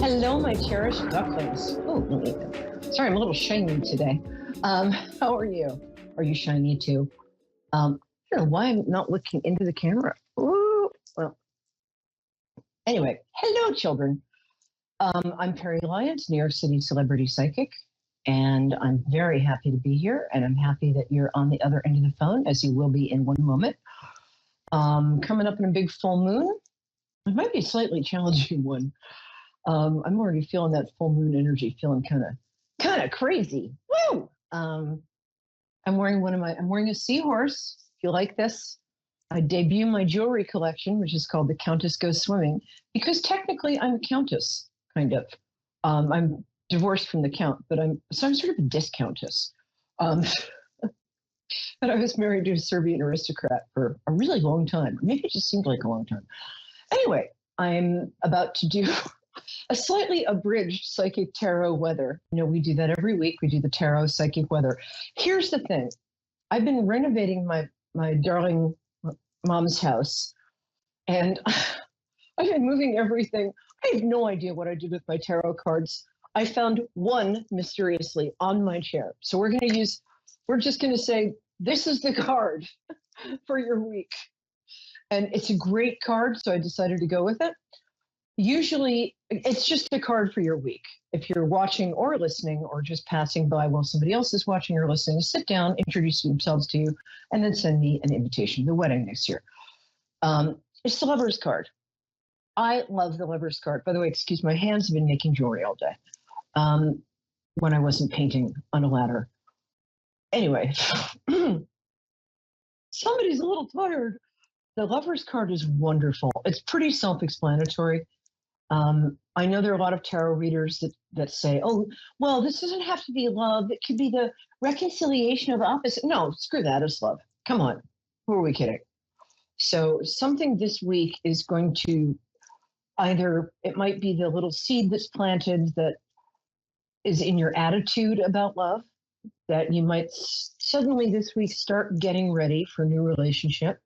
Hello, my cherished ducklings. Oh, sorry, I'm a little shiny today. How are you? Are you shiny too? I don't know why I'm not looking into the camera. Ooh, well, anyway, hello, children. I'm Peri Lyons, New York City celebrity psychic, and I'm very happy to be here, and I'm happy that you're on the other end of the phone, as you will be in one moment. Coming up in a big full moon. It might be a slightly challenging one. I'm already feeling that full moon energy, feeling kind of crazy. Woo! I'm wearing a seahorse. If you like this, I debut my jewelry collection, which is called The Countess Goes Swimming, because technically I'm a countess, kind of. I'm divorced from the count, but I'm sort of a discountess. Um, but I was married to a Serbian aristocrat for a really long time. Maybe it just seemed like a long time. Anyway, I'm about to do a slightly abridged psychic tarot weather. You know, we do that every week. We do the tarot psychic weather. Here's the thing. I've been renovating my darling mom's house, and I've been moving everything. I have no idea what I did with my tarot cards. I found one mysteriously on my chair. So we're just going to say, this is the card for your week. And it's a great card, so I decided to go with it. Usually, it's just a card for your week. If you're watching or listening or just passing by while somebody else is watching or listening, sit down, introduce themselves to you, and then send me an invitation to the wedding next year. It's the Lover's card. I love the Lover's card. By the way, excuse my hands have been making jewelry all day when I wasn't painting on a ladder. Anyway, somebody's a little tired. The Lover's card is wonderful. It's pretty self-explanatory. I know there are a lot of tarot readers that say, oh, well, this doesn't have to be love. It could be the reconciliation of opposite. No, screw that. It's love. Come on. Who are we kidding? So something this week is going to either, it might be the little seed that's planted that is in your attitude about love, that you might suddenly this week start getting ready for a new relationship.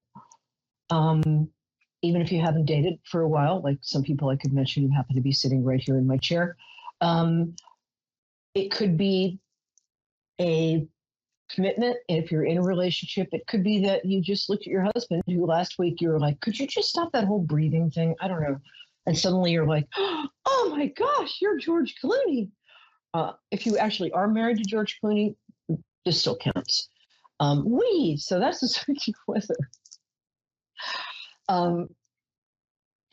Even if you haven't dated for a while, like some people I could mention who happen to be sitting right here in my chair. It could be a commitment. If you're in a relationship, it could be that you just looked at your husband who last week you were like, could you just stop that whole breathing thing? I don't know. And suddenly you're like, oh my gosh, you're George Clooney. If you actually are married to George Clooney, this still counts. So that's the psychic weather.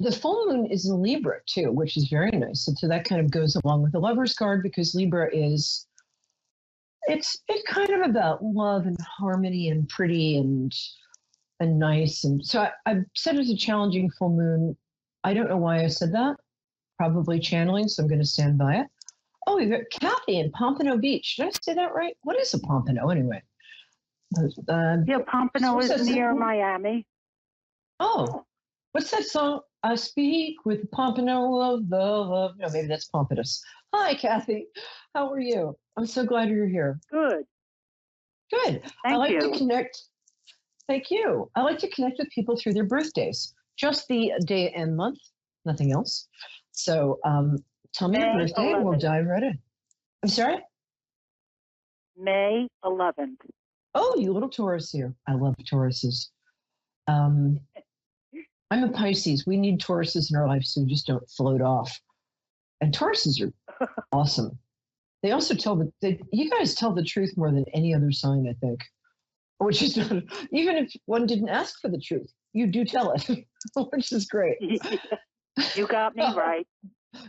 The full moon is in Libra too, which is very nice. And so that kind of goes along with the Lover's card, because Libra it's kind of about love and harmony and pretty and nice. And so I've said it's a challenging full moon. I don't know why I said that. Probably channeling, so I'm going to stand by it. Oh, we've got Kathy in Pompano Beach. Did I say that right? What is a Pompano anyway? Pompano is near Miami. Oh, what's that song? I speak with Pompano of the love. No, maybe that's Pompatus. Hi, Kathy. How are you? I'm so glad you're here. Good. Good. I like to connect. Thank you. I like to connect with people through their birthdays. Just the day and month, nothing else. So tell me your birthday 11th. And we'll dive right in. I'm sorry? May 11th. Oh, you little Taurus here. I love Tauruses. I'm a Pisces. We need Tauruses in our life so we just don't float off. And Tauruses are awesome. They also you guys tell the truth more than any other sign, I think. Which is not, even if one didn't ask for the truth, you do tell it, which is great. You got me right.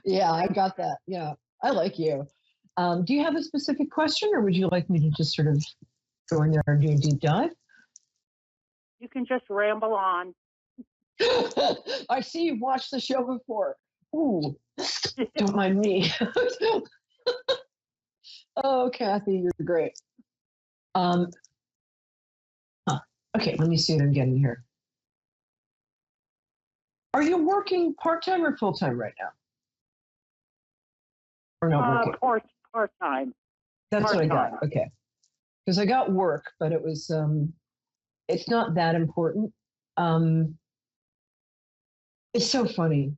Yeah, I got that. Yeah, I like you. Do you have a specific question, or would you like me to just sort of go in there and do a deep dive? You can just ramble on. I see you've watched the show before. Ooh, don't mind me. Oh, Kathy, you're great. Okay, let me see what I'm getting here. Are you working part-time or full-time right now? Or not working? Part-time. That's part-time. What I got. Okay. Because I got work, but it was, it's not that important. It's so funny.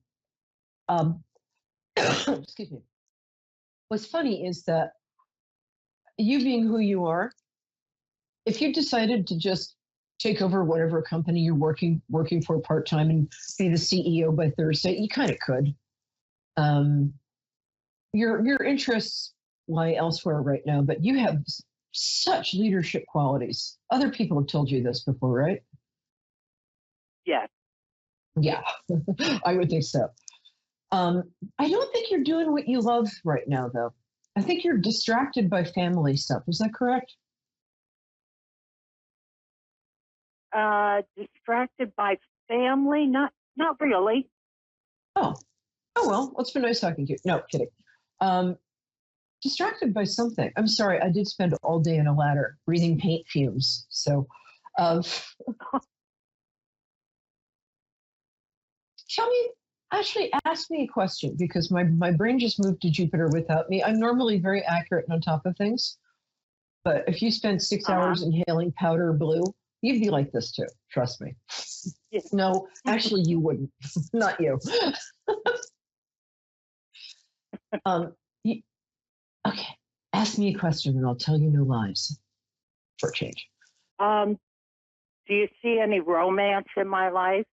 excuse me. What's funny is that you being who you are, if you decided to just take over whatever company you're working for part time and be the CEO by Thursday, you kind of could. Um, your interests lie elsewhere right now, but you have such leadership qualities. Other people have told you this before, right? Yes. Yeah, I would think so. I don't think you're doing what you love right now, though. I think you're distracted by family stuff. Is that correct? Distracted by family? Not really. Oh, oh well. It's been nice talking to you. No, kidding. Um, distracted by something. I'm sorry. I did spend all day in a ladder breathing paint fumes. So, um, tell me. Actually, ask me a question because my brain just moved to Jupiter without me. I'm normally very accurate and on top of things. But if you spent 6 hours inhaling powder blue, you'd be like this too. Trust me. Yeah. No, actually, you wouldn't. Not you. um, you. Okay. Ask me a question and I'll tell you no lies for a change. Do you see any romance in my life?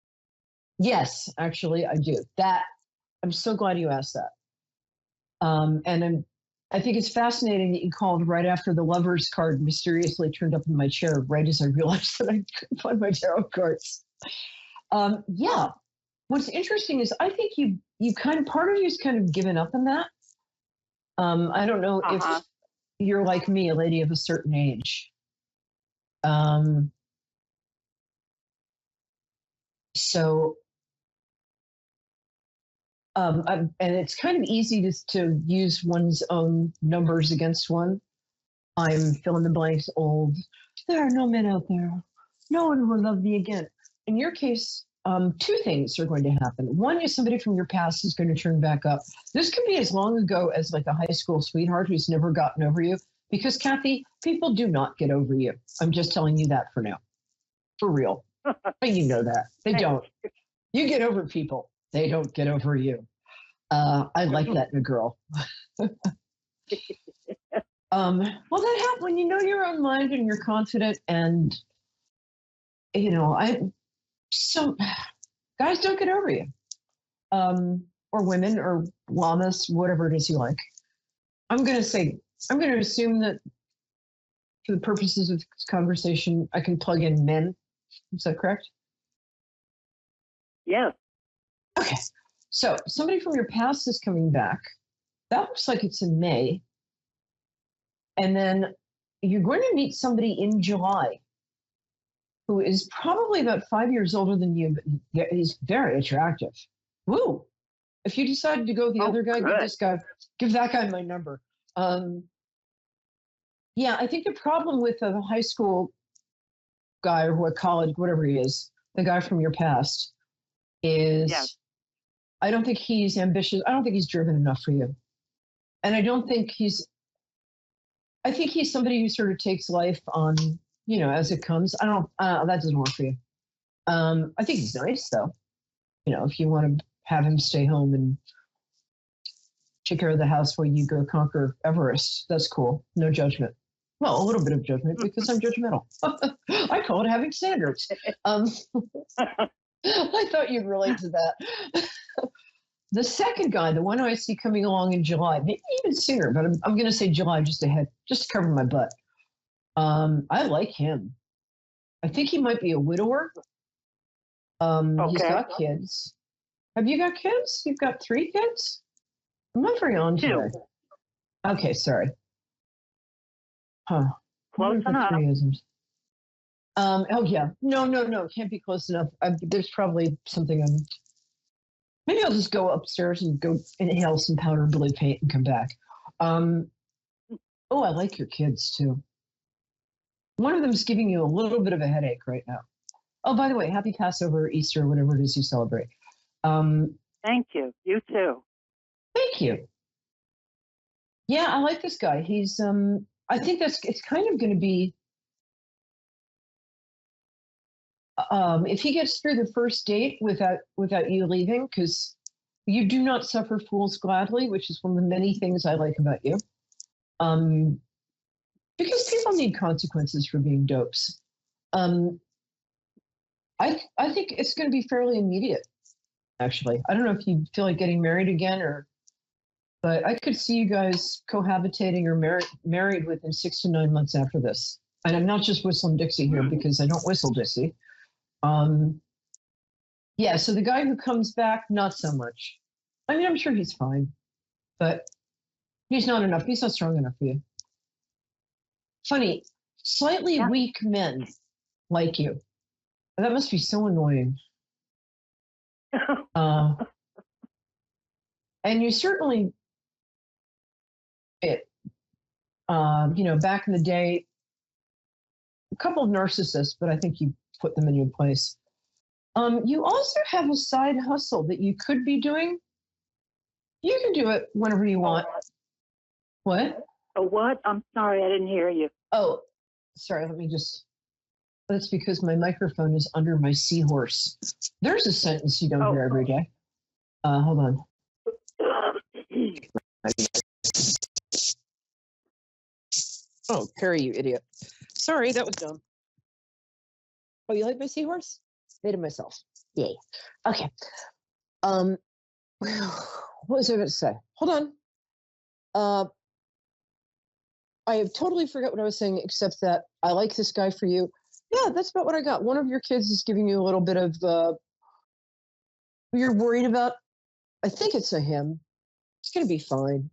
Yes, actually, I do. That I'm so glad you asked that. I think it's fascinating that you called right after the lover's card mysteriously turned up in my chair, right as I realized that I couldn't find my tarot cards. Yeah. What's interesting is I think you kind of part of you's kind of given up on that. I don't know if you're like me, a lady of a certain age. So and it's kind of easy to use one's own numbers against one. I'm fill in the blanks old. There are no men out there. No one will love me again. In your case, two things are going to happen. One is somebody from your past is going to turn back up. This could be as long ago as like a high school sweetheart who's never gotten over you. Because Kathy, people do not get over you. I'm just telling you that for now. For real. You know that. They don't. You get over people. They don't get over you. I like that in a girl. Well, that happens when you know your own mind and you're confident, and some guys don't get over you, or women, or llamas, whatever it is you like. I'm going to assume that for the purposes of this conversation, I can plug in men. Is that correct? Yes. Okay. So somebody from your past is coming back. That looks like it's in May. And then you're going to meet somebody in July who is probably about 5 years older than you, but he's very attractive. Woo! If you decided to go with the other guy, give that guy my number. Yeah, I think the problem with a high school guy or what college, whatever he is, the guy from your past, is I don't think he's ambitious. I don't think he's driven enough for you. And I think he's somebody who sort of takes life on, as it comes. That doesn't work for you. I think he's nice though. If you want to have him stay home and take care of the house while you go conquer Everest, that's cool. No judgment. Well, a little bit of judgment because I'm judgmental. I call it having standards. I thought you'd relate to that. The second guy, the one who I see coming along in July, maybe even sooner, but I'm going to say July just ahead, just to cover my butt. I like him. I think he might be a widower. He's got kids. Have you got kids? You've got 3 kids? I'm not very on today. 2. Okay, sorry. Huh. Close enough. Oh yeah. No. Can't be close enough. There's probably something on. Maybe I'll just go upstairs and go inhale some powder blue paint and come back. Oh, I like your kids too. One of them's giving you a little bit of a headache right now. Oh, by the way, happy Passover, Easter, whatever it is you celebrate. Thank you. You too. Thank you. Yeah, I like this guy. He's I think it's kind of going to be if he gets through the first date without you leaving, because You do not suffer fools gladly, which is one of the many things I like about you. Because people need consequences for being dopes. I think it's going to be fairly immediate, actually. I don't know if you feel like getting married again, but I could see you guys cohabitating or married within 6 to 9 months after this. And I'm not just whistling Dixie here because I don't whistle Dixie. Yeah, so the guy who comes back, not so much. I mean, I'm sure he's fine, but he's not enough. He's not strong enough for you. Funny, slightly weak men like you. That must be so annoying. And you certainly, back in the day, a couple of narcissists, but I think you put them in your place. You also have a side hustle that you could be doing. You can do it whenever you want. What? A what? I'm sorry, I didn't hear you. Oh, sorry. That's because my microphone is under my seahorse. There's a sentence you don't hear every day. Hold on. Oh, Peri, you idiot. Sorry, that was dumb. Oh, you like my seahorse? Made it myself. Yay. Okay. What was I going to say? Hold on. I have totally forgot what I was saying, except that I like this guy for you. Yeah, that's about what I got. One of your kids is giving you a little bit of, you're worried about. I think it's a him. It's going to be fine.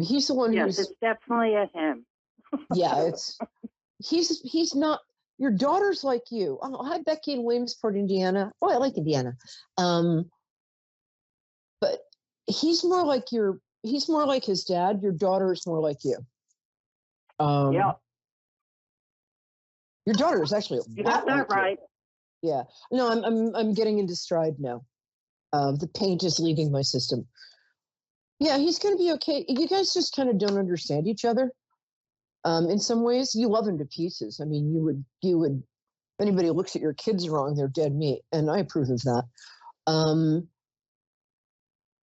He's the one who's. Yes, it's definitely a him. Yeah, he's not. Your daughter's like you. Oh, hi, Becky in Williamsport, Indiana. Oh, I like Indiana. But he's more like he's more like his dad. Your daughter is more like you. Yeah. Your daughter is actually You got that right. Yeah. No, I'm getting into stride now. The paint is leaving my system. Yeah, he's going to be okay. You guys just kind of don't understand each other. In some ways, you love him to pieces. I mean, you would. If anybody looks at your kids wrong, they're dead meat, and I approve of that.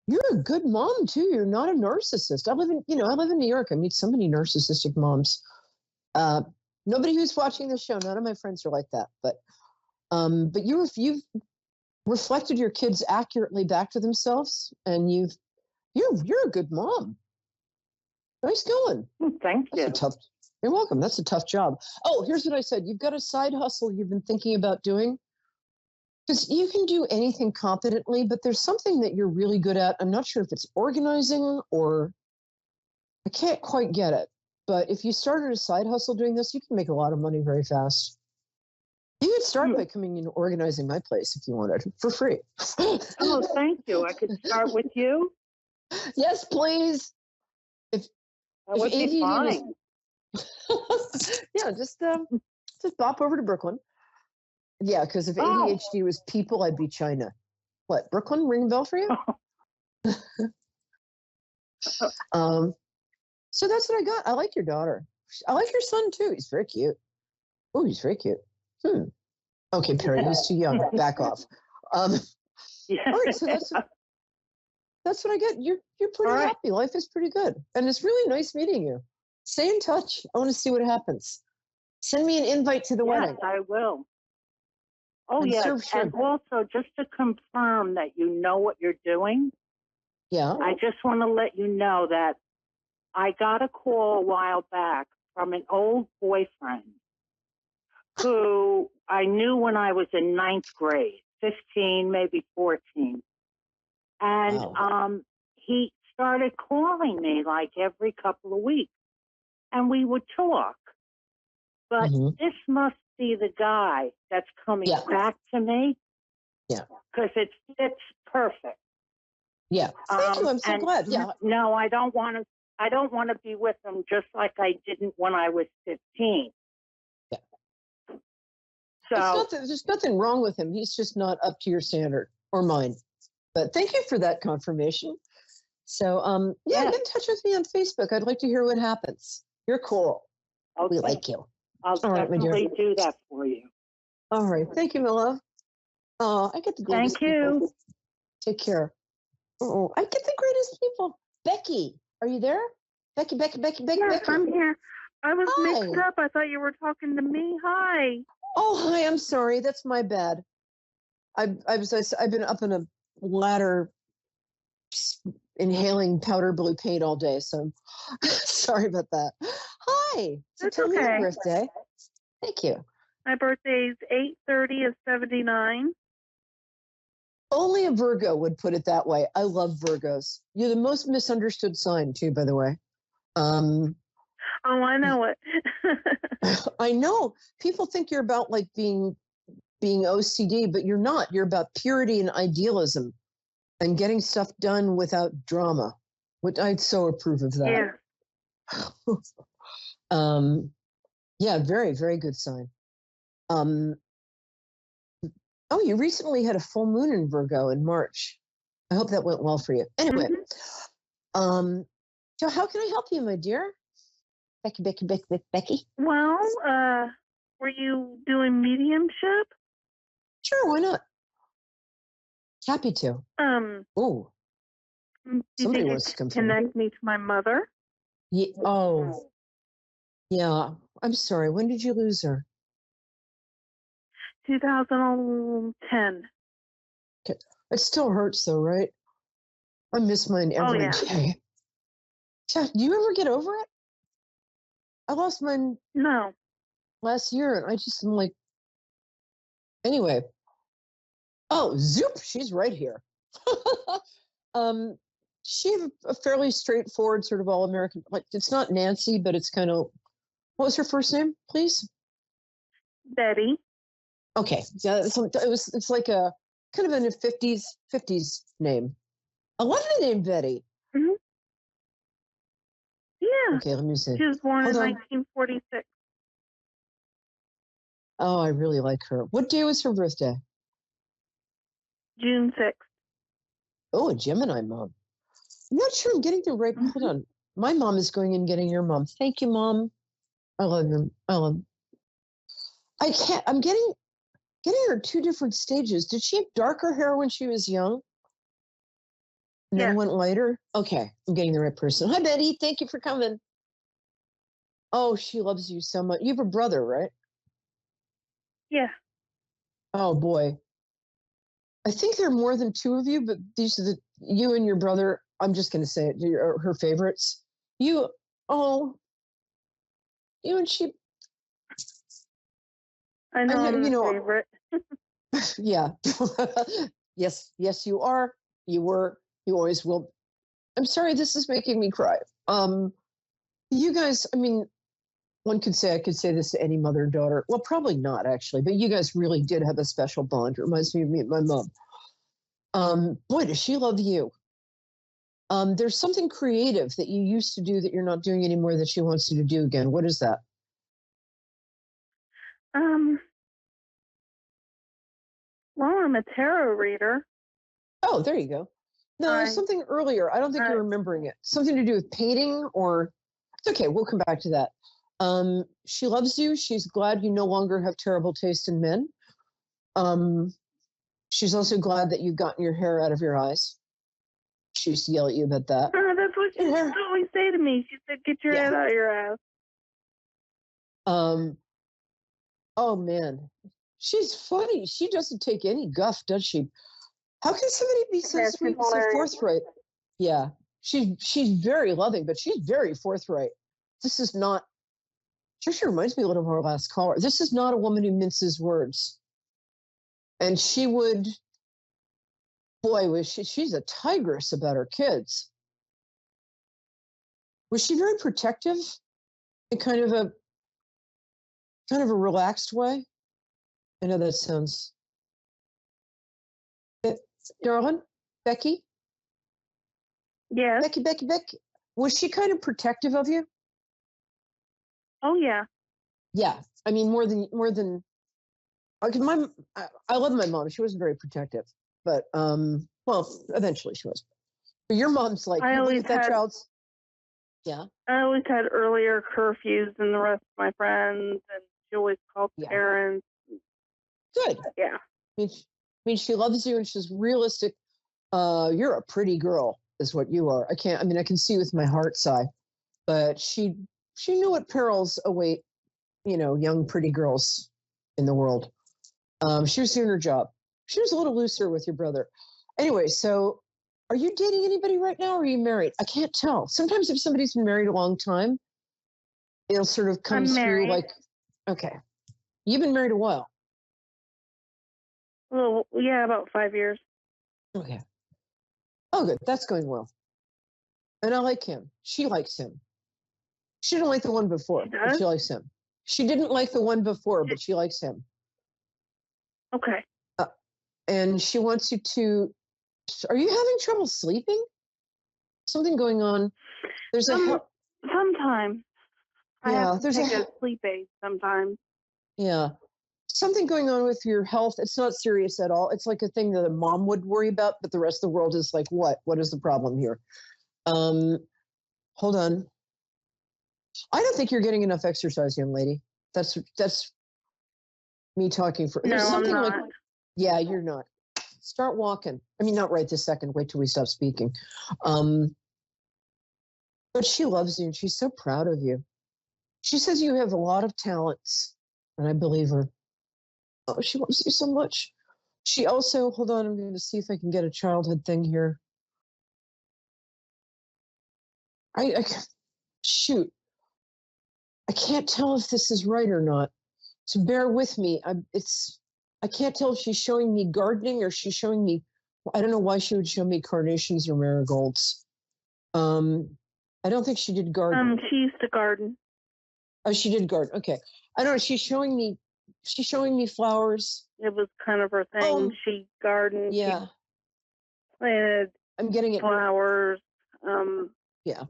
You're a good mom too. You're not a narcissist. I live in New York. I meet so many narcissistic moms. Nobody who's watching this show, none of my friends are like that. But you've reflected your kids accurately back to themselves, and you're a good mom. Nice going. Thank you. You're welcome. That's a tough job. Oh, here's what I said. You've got a side hustle you've been thinking about doing. Because you can do anything competently, but there's something that you're really good at. I'm not sure if it's organizing or I can't quite get it. But if you started a side hustle doing this, you can make a lot of money very fast. You could start by coming in and organizing my place if you wanted for free. Oh, thank you. I could start with you? Yes, please. If would be fine. Yeah, just bop over to Brooklyn. Yeah, because if ADHD was people, I'd be China. What, Brooklyn? Ring a bell for you? So that's what I got. I like your daughter. I like your son too. He's very cute. Oh, he's very cute. Okay, Peri, he's too young. Back off. All right, so that's what I get. You're pretty happy. Life is pretty good, and it's really nice meeting you. Stay in touch. I want to see what happens. Send me an invite to the wedding. Yes, I will. Oh, yes. And also, just to confirm that you know what you're doing, I just want to let you know that I got a call a while back from an old boyfriend who I knew when I was in 9th grade, 15, maybe 14. And he started calling me like every couple of weeks, and we would talk. But this must be the guy that's coming back to me. Yeah. Because it's perfect. Yeah. Thank you. I'm so glad. Yeah. No, I don't want to be with him just like I didn't when I was 15. Yeah. So there's nothing wrong with him. He's just not up to your standard or mine. But thank you for that confirmation. So get in touch with me on Facebook. I'd like to hear what happens. You're cool. Okay. We like you. I'll definitely do that for you. All right. Thank you, my love. I get to go. Thank you. Take care. Oh, I get the greatest people. Becky, are you there? Becky. Yes, Becky. I'm here. I was Hi. mixed up. I thought you were talking to me. Hi. Oh, hi. I'm sorry. That's my bad. I've been up in a ladder inhaling powder blue paint all day, so sorry about that. Hi. So That's tell me your okay. birthday. Thank you. My birthday is 8/30 of 79. Only a Virgo would put it that way. I love Virgos. You're the most misunderstood sign, too, by the way. Oh, I know it. I know people think you're about like being OCD, but you're not. You're about purity and idealism and getting stuff done without drama, which I so approve of that. Yeah. Yeah, very, very good sign. Oh, you recently had a full moon in Virgo in March. I hope that went well for you. Anyway, so how can I help you, my dear? Becky. Well, were you doing mediumship? Sure, why not? Happy to. Oh, somebody wants to come connect me to my mother. Yeah. Oh, yeah. I'm sorry. When did you lose her? 2010. Okay. It still hurts, though, right? I miss mine every day. Yeah, do you ever get over it? I lost mine last year, and I'm like, anyway. Oh, zoop! She's right here. She had a fairly straightforward sort of all-American. Like, it's not Nancy, but it's kind of. What was her first name, please? Betty. Okay, yeah, it's like a kind of in a 50s name. I love the name Betty. Mm-hmm. Yeah. Okay, let me see. She was born in 1946. Oh, I really like her. What day was her birthday? June 6th. Oh, a Gemini mom. I'm not sure I'm getting the right. Hold on. My mom is going and getting your mom. Thank you, Mom. I love her. I can't. I'm getting her two different stages. Did she have darker hair when she was young? And then went lighter? Okay, I'm getting the right person. Hi, Betty. Thank you for coming. Oh, she loves you so much. You have a brother, right? Yeah. Oh, boy. I think there are more than two of you, but these are you and your brother. I'm just going to say it. Are her favorites. You and she. I know I'm the favorite. Yeah. Yes, you are. You were. You always will. I'm sorry, this is making me cry. You guys, I mean, I could say this to any mother and daughter. Well, probably not actually, but you guys really did have a special bond. It reminds me of me and my mom. Boy, does she love you. There's something creative that you used to do that you're not doing anymore that she wants you to do again. What is that? Well, I'm a tarot reader. Oh, there you go. No, something earlier. I don't think you're remembering it. Something to do with painting or it's okay. We'll come back to that. She loves you. She's glad you no longer have terrible taste in men. She's also glad that you've gotten your hair out of your eyes. She used to yell at you about that. That's what she used to always say to me. She said, "Get your head out of your ass." Oh man, she's funny. She doesn't take any guff, does she? How can somebody be so sweet and so forthright? Yeah, she's very loving, but she's very forthright. This is not. She reminds me a little of our last caller. This is not a woman who minces words. And she would, boy, was she's a tigress about her kids. Was she very protective in kind of a relaxed way? I know that sounds. Darling, Becky? Yes. Becky. Was she kind of protective of you? Oh, yeah. Yeah. I mean, more than I love my mom. She wasn't very protective, but well, eventually she was. But your mom's like, I always that child's. Yeah. I always had earlier curfews than the rest of my friends, and she always called parents. Good. Yeah. I mean, she loves you, and she's realistic. You're a pretty girl, is what you are. I can see with my heart's eye, but she knew what perils await, young pretty girls in the world. She was doing her job. She was a little looser with your brother. Anyway, so are you dating anybody right now, or are you married? I can't tell. Sometimes if somebody's been married a long time, it'll sort of come through like, okay, you've been married a while. Well, yeah, about 5 years. Okay. Oh, good. That's going well. And I like him. She likes him. She didn't like the one before, but she likes him. She didn't like the one before, but she likes him. Okay. And she wants you to. Are you having trouble sleeping? Something going on? There's sometimes. I have to take a sleep aid sometimes. Yeah. Something going on with your health. It's not serious at all. It's like a thing that a mom would worry about, but the rest of the world is like, what? What is the problem here? Hold on. I don't think you're getting enough exercise, young lady. That's me talking for. No, I'm not. Yeah, you're not. Start walking. I mean, not right this second. Wait till we stop speaking. But she loves you, and she's so proud of you. She says you have a lot of talents, and I believe her. Oh, she loves you so much. She also, hold on, I'm going to see if I can get a childhood thing here. Shoot. I can't tell if this is right or not. So bear with me. I can't tell if she's showing me gardening or she's showing me, I don't know why she would show me carnations or marigolds. I don't think she did garden. She used to garden. Oh, she did garden. Okay. I don't know. She's showing me flowers. It was kind of her thing. She gardened. Yeah. She planted. I'm getting it. Flowers. Yeah.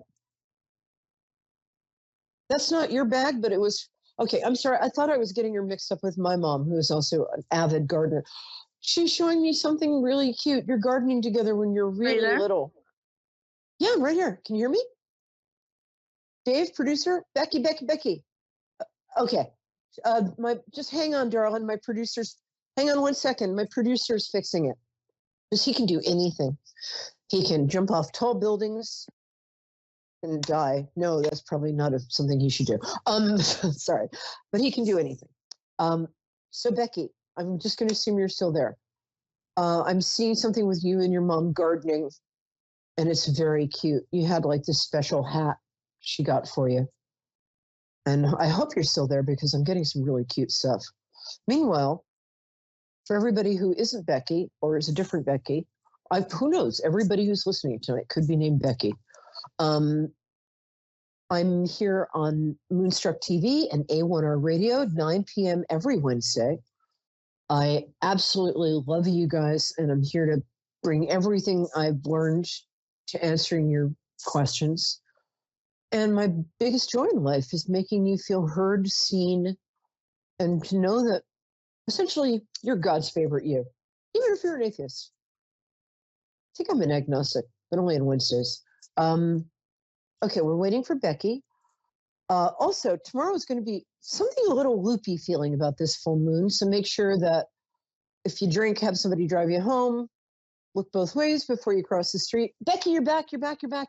That's not your bag, but it was. Okay, I'm sorry. I thought I was getting her mixed up with my mom, who is also an avid gardener. She's showing me something really cute. You're gardening together when you're really little. Yeah, I'm right here. Can you hear me? Dave, producer? Becky. Okay. Just hang on, darling. My producer's, hang on 1 second. My producer's fixing it. Because he can do anything. He can jump off tall buildings and die. No, that's probably not something he should do. Sorry. But he can do anything. So Becky, I'm just going to assume you're still there. I'm seeing something with you and your mom gardening, and it's very cute. You had like this special hat she got for you. And I hope you're still there because I'm getting some really cute stuff. Meanwhile, for everybody who isn't Becky or is a different Becky, who knows? Everybody who's listening tonight could be named Becky. I'm here on Moonstruck TV and A1R Radio, 9 p.m. every Wednesday. I absolutely love you guys, and I'm here to bring everything I've learned to answering your questions. And my biggest joy in life is making you feel heard, seen, and to know that essentially you're God's favorite you, even if you're an atheist. I think I'm an agnostic, but only on Wednesdays. Okay, we're waiting for Becky. Also, tomorrow is going to be something a little loopy feeling about this full moon. So make sure that if you drink, have somebody drive you home. Look both ways before you cross the street. Becky, you're back,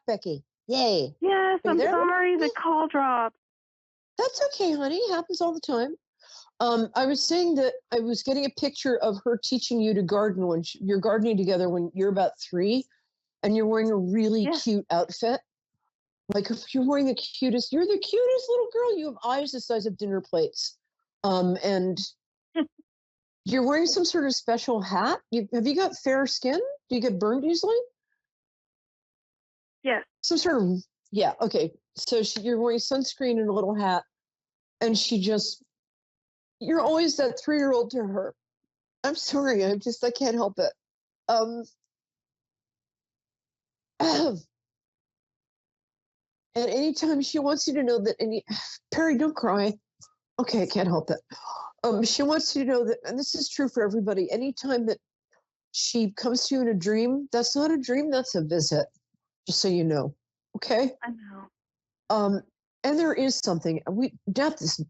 Becky. Yay. Yes, I'm sorry, the call dropped. That's okay, honey. It happens all the time. I was saying that I was getting a picture of her teaching you to garden when you're gardening together when you're about 3, and you're wearing a really cute outfit. Like if you're wearing you're the cutest little girl. You have eyes the size of dinner plates. And you're wearing some sort of special hat. Have you got fair skin? Do you get burned easily? Yeah. Some sort of, yeah. Okay. So you're wearing sunscreen and a little hat, and you're always that 3-year-old to her. I'm sorry. I can't help it. And anytime she wants you to know that Peri, don't cry. Okay, I can't help it. She wants you to know that, and this is true for everybody, anytime that she comes to you in a dream, that's not a dream, that's a visit. Just so you know. Okay? I know. And there is something, death is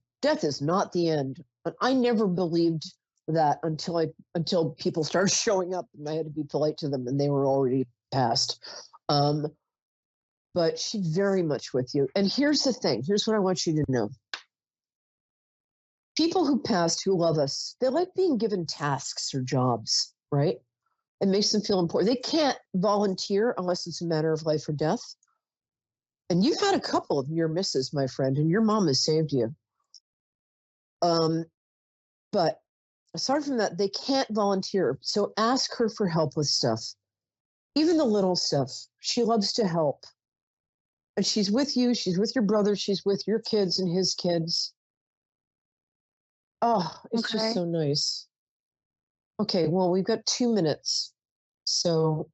not the end. But I never believed that until people started showing up, and I had to be polite to them, and they were already passed. But she's very much with you. And here's the thing. Here's what I want you to know. People who passed, who love us, they like being given tasks or jobs, right? It makes them feel important. They can't volunteer unless it's a matter of life or death. And you've had a couple of near misses, my friend, and your mom has saved you. But aside from that, they can't volunteer. So ask her for help with stuff, even the little stuff. She loves to help. And she's with you. She's with your brother. She's with your kids and his kids. Oh, it's just so nice. Okay, well, we've got 2 minutes. So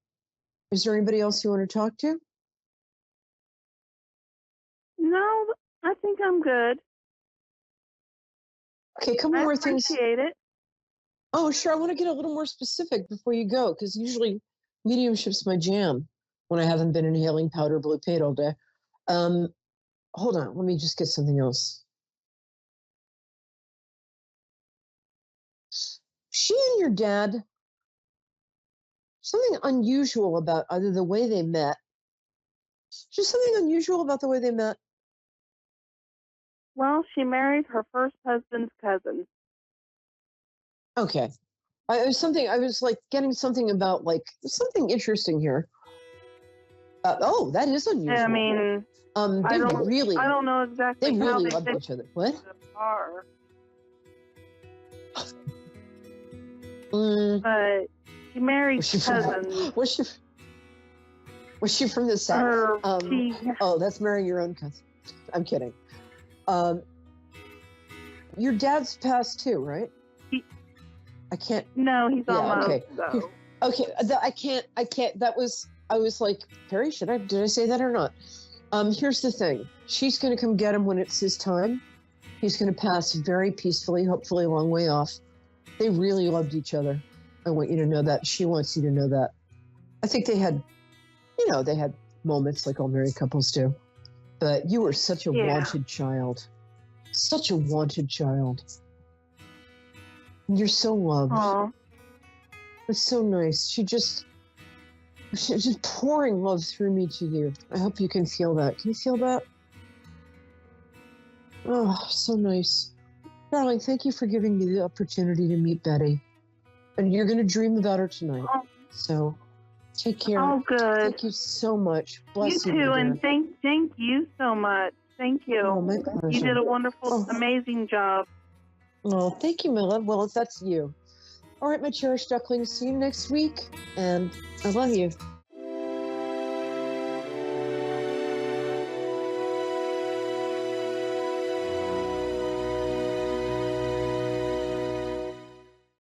is there anybody else you want to talk to? No, I think I'm good. Okay, a couple more things. I appreciate it. Oh, sure. I want to get a little more specific before you go, because usually mediumship's my jam when I haven't been inhaling powder blue paint all day. Hold on. Let me just get something else. She and your dad, something unusual about either the way they met, just something unusual about the way they met. Well, she married her first husband's cousin. Okay. I was like getting something about like something interesting here. Oh, that is unusual. I mean, I don't know exactly. They how really they loved each other. What? But she married cousins. Was she from the South? Oh, that's marrying your own cousin. I'm kidding. Your dad's passed too, right? I can't. No, he's almost. Okay. So. Okay. I can't. I was like, Peri, did I say that or not? Here's the thing. She's going to come get him when it's his time. He's going to pass very peacefully, hopefully a long way off. They really loved each other. I want you to know that. She wants you to know that. I think they had moments like all married couples do. But you were such a wanted child. Such a wanted child. And you're so loved. Aww. It's so nice. She's just pouring love through me to you. I hope you can feel that. Can you feel that? Oh, so nice. Darling, thank you for giving me the opportunity to meet Betty. And you're going to dream about her tonight. Oh. So take care. Oh, good. Thank you so much. Bless you. You too, and thank you so much. Thank you. Oh, my pleasure. You did a wonderful, amazing job. Oh, thank you, my love. Well, if that's you. All right, my cherished ducklings, see you next week, and I love you.